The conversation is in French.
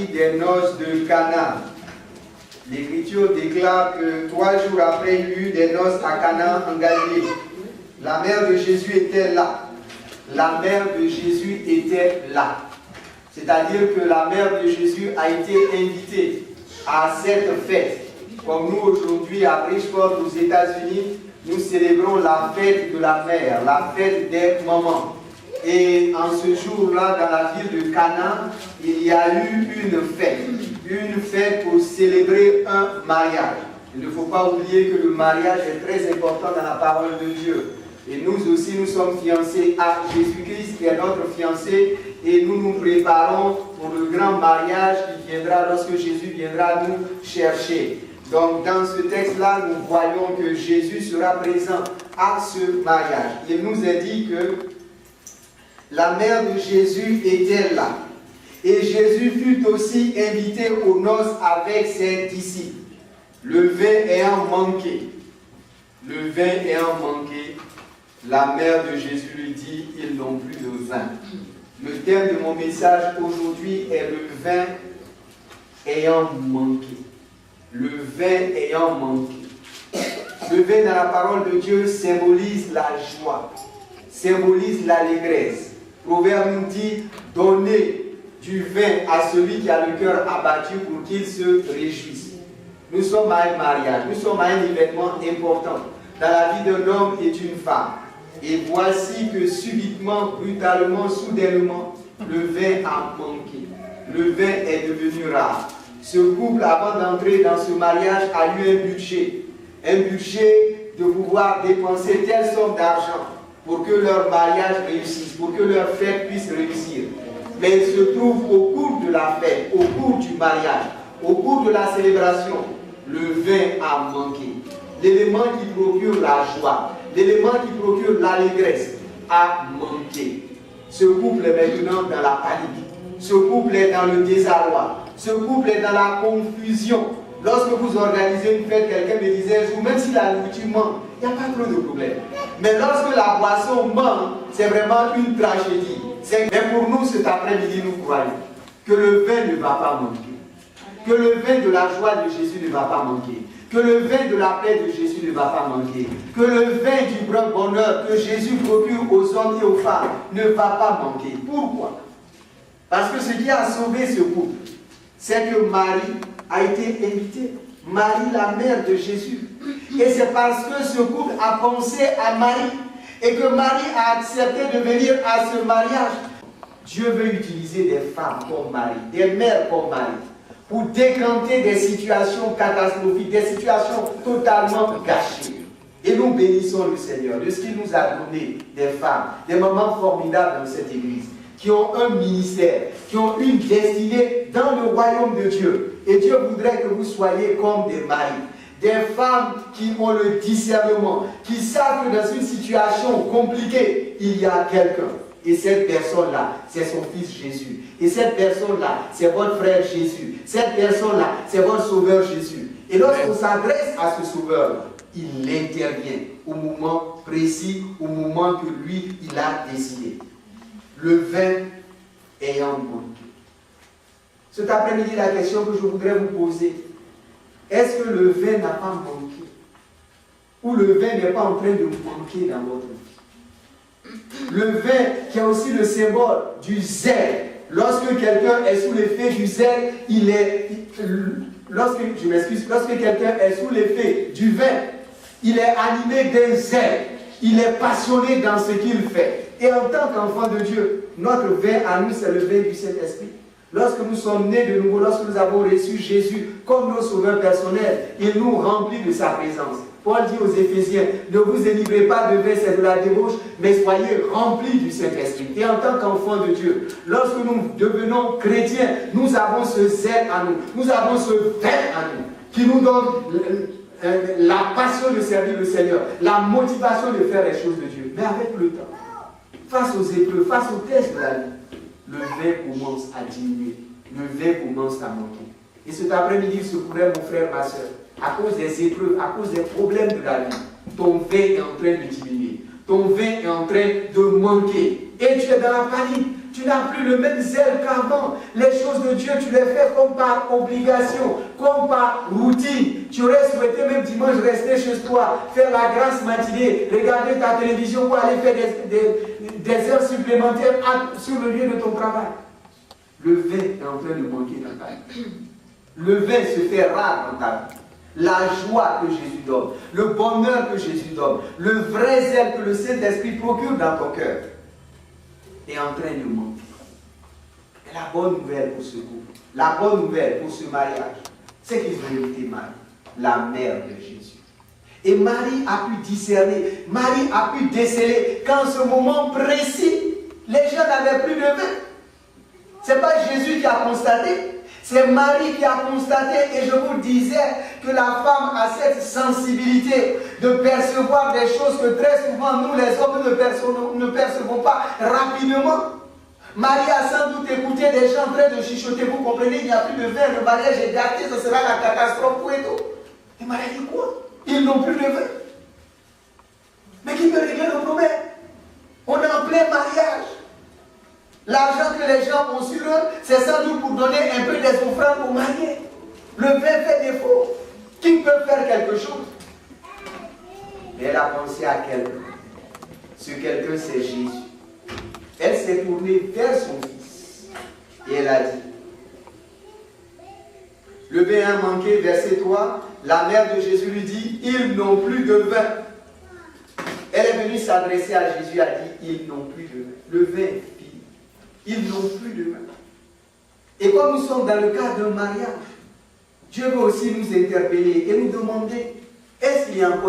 Des noces de Cana. L'Écriture déclare que 3 jours après, il y eut des noces à Cana en Galilée. La mère de Jésus était là. La mère de Jésus était là. C'est-à-dire que la mère de Jésus a été invitée à cette fête. Comme nous aujourd'hui à Bridgeport aux États-Unis, nous célébrons la fête de la mère, la fête des mamans. Et en ce jour-là, dans la ville de Cana, il y a eu une fête pour célébrer un mariage. Il ne faut pas oublier que le mariage est très important dans la parole de Dieu. Et nous aussi, nous sommes fiancés à Jésus-Christ, qui est notre fiancé, et nous nous préparons pour le grand mariage qui viendra lorsque Jésus viendra nous chercher. Donc, dans ce texte-là, nous voyons que Jésus sera présent à ce mariage. Il nous a dit que la mère de Jésus était là. Et Jésus fut aussi invité aux noces avec ses disciples. Le vin ayant manqué, la mère de Jésus lui dit, ils n'ont plus de vin. Le thème de mon message aujourd'hui est le vin ayant manqué. Le vin ayant manqué. Le vin dans la parole de Dieu symbolise la joie, symbolise l'allégresse. Proverbe nous dit, donnez du vin à celui qui a le cœur abattu pour qu'il se réjouisse. Nous sommes à un mariage, nous sommes à un événement important dans la vie d'un homme et d'une femme. Et voici que subitement, brutalement, soudainement, le vin a manqué. Le vin est devenu rare. Ce couple, avant d'entrer dans ce mariage, a eu un budget de pouvoir dépenser telle somme d'argent pour que leur mariage réussisse, pour que leur fête puisse réussir. Mais il se trouve au cours de la fête, au cours du mariage, au cours de la célébration, le vin a manqué. L'élément qui procure la joie, l'élément qui procure l'allégresse a manqué. Ce couple est maintenant dans la panique. Ce couple est dans le désarroi. Ce couple est dans la confusion. Lorsque vous organisez une fête, quelqu'un me disait, même si la nourriture manque, il n'y a pas trop de problème. Mais lorsque la boisson manque, c'est vraiment une tragédie. Mais pour nous, cet après-midi, nous croyons que le vin ne va pas manquer. Que le vin de la joie de Jésus ne va pas manquer. Que le vin de la paix de Jésus ne va pas manquer. Que le vin du grand bonheur que Jésus procure aux hommes et aux femmes ne va pas manquer. Pourquoi? Parce que ce qui a sauvé ce couple, c'est que Marie a été invitée. Marie, la mère de Jésus. Et c'est parce que ce couple a pensé à Marie et que Marie a accepté de venir à ce mariage. Dieu veut utiliser des femmes comme Marie, des mères comme Marie, pour décanter des situations catastrophiques, des situations totalement gâchées. Et nous bénissons le Seigneur de ce qu'il nous a donné, des femmes, des mamans formidables dans cette église, qui ont un ministère, qui ont une destinée dans le royaume de Dieu. Et Dieu voudrait que vous soyez comme des maris, des femmes qui ont le discernement, qui savent que dans une situation compliquée, il y a quelqu'un. Et cette personne-là, c'est son fils Jésus. Et cette personne-là, c'est votre frère Jésus. Cette personne-là, c'est votre sauveur Jésus. Et lorsqu'on s'adresse à ce sauveur, il intervient au moment précis, au moment que lui, il a décidé. Le vin ayant manqué. Cet après-midi, la question que je voudrais vous poser, est-ce que le vin n'a pas manqué? Ou le vin n'est pas en train de manquer dans votre vie? Le vin qui est aussi le symbole du zèle. Lorsque quelqu'un est sous l'effet du zèle, lorsque quelqu'un est sous l'effet du vin, il est animé d'un zèle. Il est passionné dans ce qu'il fait. Et en tant qu'enfant de Dieu, notre vin à nous, c'est le vin du Saint-Esprit. Lorsque nous sommes nés de nouveau, lorsque nous avons reçu Jésus comme nos sauveurs personnels, il nous remplit de sa présence. Paul dit aux Éphésiens, ne vous élivrez pas de vin, c'est de la débauche, mais soyez remplis du Saint-Esprit. Et en tant qu'enfants de Dieu, lorsque nous devenons chrétiens, nous avons ce zèle à nous, nous avons ce vin à nous, qui nous donne la passion de servir le Seigneur, la motivation de faire les choses de Dieu. Mais avec le temps, face aux épreuves, face aux tests de la vie, le vin commence à diminuer, le vin commence à manquer. Et cet après-midi, il se pourrait, mon frère, ma soeur, à cause des épreuves, à cause des problèmes de la vie, ton vin est en train de diminuer, ton vin est en train de manquer. Et tu es dans la panique. Tu n'as plus le même zèle qu'avant. Les choses de Dieu, tu les fais comme par obligation, comme par routine. Tu aurais souhaité même dimanche rester chez toi, faire la grâce matinée, regarder ta télévision ou aller faire des heures supplémentaires sur le lieu de ton travail. Le vin est en train de manquer dans ta vie. Le vin se fait rare dans ta vie. La joie que Jésus donne, le bonheur que Jésus donne, le vrai zèle que le Saint-Esprit procure dans ton cœur est en train de manquer. Et la bonne nouvelle pour ce couple, la bonne nouvelle pour ce mariage, c'est qu'ils ont été Marie, la mère de Jésus. Et Marie a pu discerner, Marie a pu déceler qu'en ce moment précis, les gens n'avaient plus de vin. Ce n'est pas Jésus qui a constaté, c'est Marie qui a constaté, et je vous disais que la femme a cette sensibilité de percevoir des choses que très souvent nous les hommes ne percevons pas rapidement. Marie a sans doute écouté des gens en train de chuchoter, vous comprenez, il n'y a plus de vin, le mariage est gâté, ce sera la catastrophe pour et tout. Et Marie a dit quoi? Ils n'ont plus de vin. Mais qui peut régler le problème? On est en plein mariage. L'argent que les gens ont sur eux, c'est sans doute pour donner un peu des offrandes aux mariés. Le vin fait défaut. Qui peut faire quelque chose? Mais elle a pensé à quelqu'un. Ce quelqu'un, c'est Jésus. Elle s'est tournée vers son fils. Et elle a dit, le vin a manqué, verset 3, la mère de Jésus lui dit, ils n'ont plus de vin. Elle est venue s'adresser à Jésus et a dit, ils n'ont plus de vin. Le vin est fini. Ils n'ont plus de vin. Et comme nous sommes dans le cadre d'un mariage, Dieu veut aussi nous interpeller et nous demander, est-ce qu'il y a encore